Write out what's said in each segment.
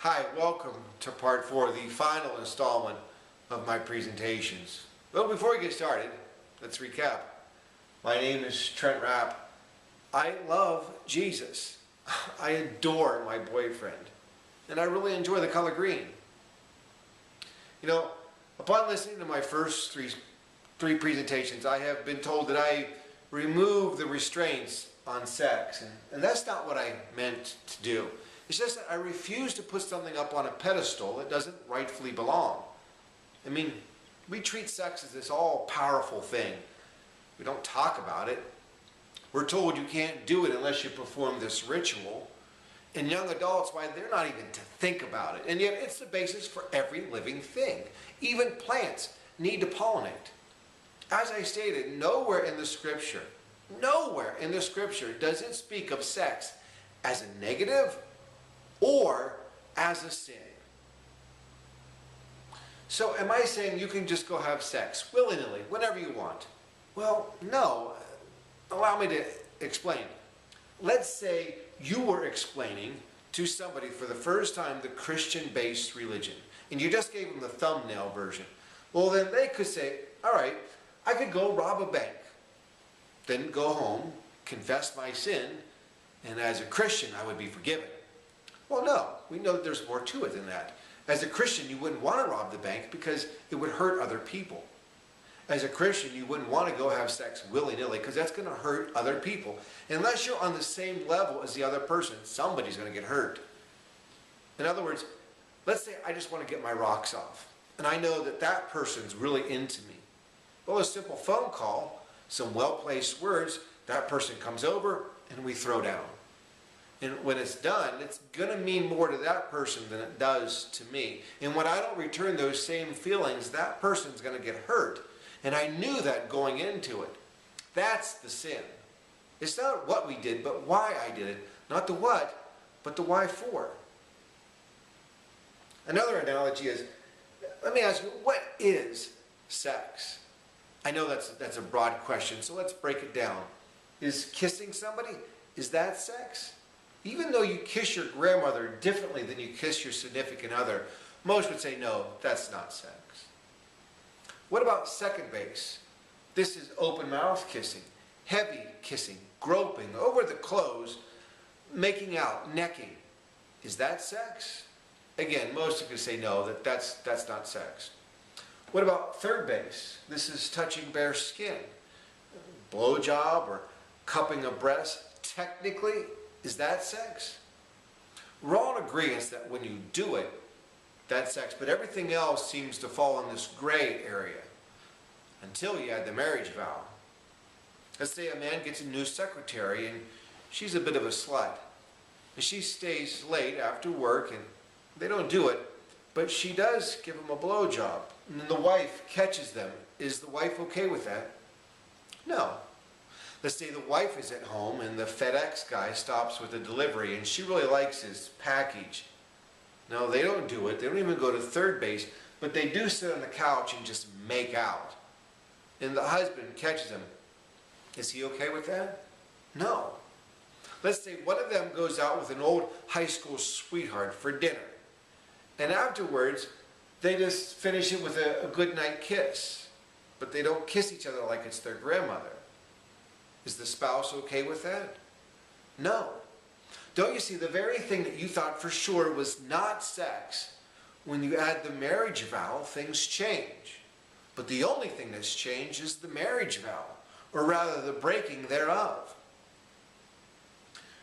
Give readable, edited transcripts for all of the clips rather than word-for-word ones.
Hi, welcome to part 4, the final installment of my presentations. Well, before we get started, let's recap. My name is Trent Rapp. I love Jesus. I adore my boyfriend. And I really enjoy the color green. You know, upon listening to my first three presentations, I have been told that I remove the restraints on sex. And that's not what I meant to do. It's just that I refuse to put something up on a pedestal that doesn't rightfully belong. I mean, we treat sex as this all-powerful thing. We don't talk about it. We're told you can't do it unless you perform this ritual. And young adults, why, they're not even to think about it. And yet it's the basis for every living thing. Even plants need to pollinate. As I stated, nowhere in the scripture does it speak of sex as a negative or as a sin. So am I saying you can just go have sex willy-nilly, whenever you want? Well, no. Allow me to explain. Let's say you were explaining to somebody for the first time the Christian-based religion, and you just gave them the thumbnail version. Well, then they could say, all right, I could go rob a bank, then go home, confess my sin, and as a Christian, I would be forgiven. Well, no, we know that there's more to it than that. As a Christian, you wouldn't want to rob the bank because it would hurt other people. As a Christian, you wouldn't want to go have sex willy-nilly because that's going to hurt other people. Unless you're on the same level as the other person, somebody's going to get hurt. In other words, let's say I just want to get my rocks off, and I know that that person's really into me. Well, a simple phone call, some well-placed words, that person comes over, and we throw down. And when it's done, it's going to mean more to that person than it does to me. And when I don't return those same feelings, that person's going to get hurt. And I knew that going into it. That's the sin. It's not what we did, but why I did it. Not the what, but the why for. Another analogy is, let me ask you, what is sex? I know that's a broad question, so let's break it down. Is kissing somebody, is that sex? Even though you kiss your grandmother differently than you kiss your significant other, most would say, no, that's not sex. What about second base? This is open mouth kissing, heavy kissing, groping, over the clothes, making out, necking. Is that sex? Again, most could say no, that's not sex. What about third base? This is touching bare skin, blowjob or cupping a breast. Technically, is that sex? We're all in agreement that when you do it, that's sex, but everything else seems to fall in this gray area until you add the marriage vow. Let's say a man gets a new secretary and she's a bit of a slut. And she stays late after work and they don't do it, but she does give him a blowjob. And then the wife catches them. Is the wife okay with that? No. Let's say the wife is at home and the FedEx guy stops with a delivery and she really likes his package. No, they don't do it. They don't even go to third base, but they do sit on the couch and just make out. And the husband catches him. Is he okay with that? No. Let's say one of them goes out with an old high school sweetheart for dinner. And afterwards, they just finish it with a goodnight kiss. But they don't kiss each other like it's their grandmother. Is the spouse okay with that? No. Don't you see, the very thing that you thought for sure was not sex, when you add the marriage vow, things change. But the only thing that's changed is the marriage vow, or rather the breaking thereof.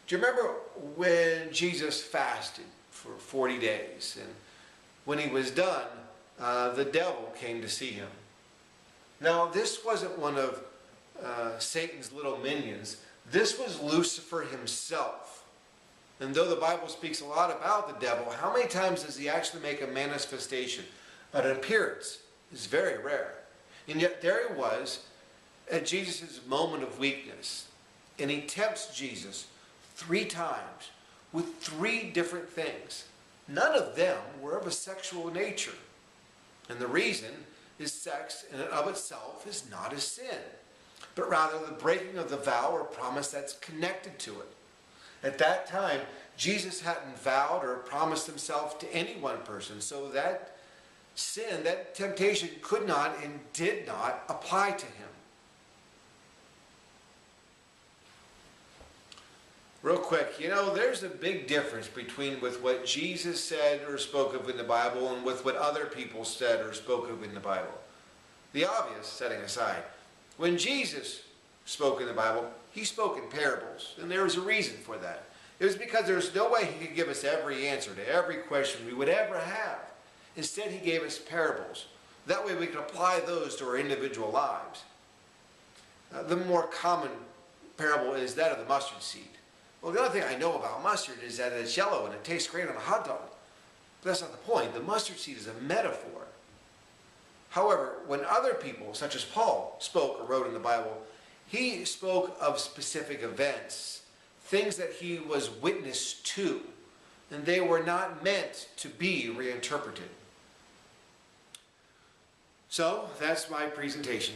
Do you remember when Jesus fasted for 40 days? And when he was done, the devil came to see him. Now, this wasn't one of Satan's little minions. This was Lucifer himself. And though the Bible speaks a lot about the devil, how many times does he actually make a manifestation? An appearance is very rare. And yet there he was at Jesus' moment of weakness. And he tempts Jesus 3 times with 3 different things. None of them were of a sexual nature. And the reason is sex in and of itself is not a sin, but rather the breaking of the vow or promise that's connected to it. At that time, Jesus hadn't vowed or promised himself to any one person, so that sin, that temptation could not and did not apply to him. Real quick, there's a big difference between with what Jesus said or spoke of in the Bible and with what other people said or spoke of in the Bible. The obvious setting aside. When Jesus spoke in the Bible, he spoke in parables, and there was a reason for that. It was because there was no way he could give us every answer to every question we would ever have. Instead, he gave us parables. That way we could apply those to our individual lives. The more common parable is that of the mustard seed. Well, the other thing I know about mustard is that it's yellow and it tastes great on a hot dog. But that's not the point. The mustard seed is a metaphor. However, when other people, such as Paul, spoke or wrote in the Bible, he spoke of specific events, things that he was witness to, and they were not meant to be reinterpreted. So, that's my presentation.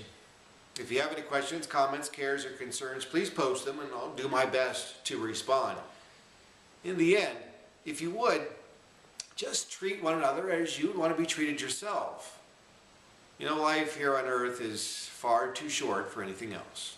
If you have any questions, comments, cares, or concerns, please post them and I'll do my best to respond. In the end, if you would, just treat one another as you would want to be treated yourself. Life here on earth is far too short for anything else.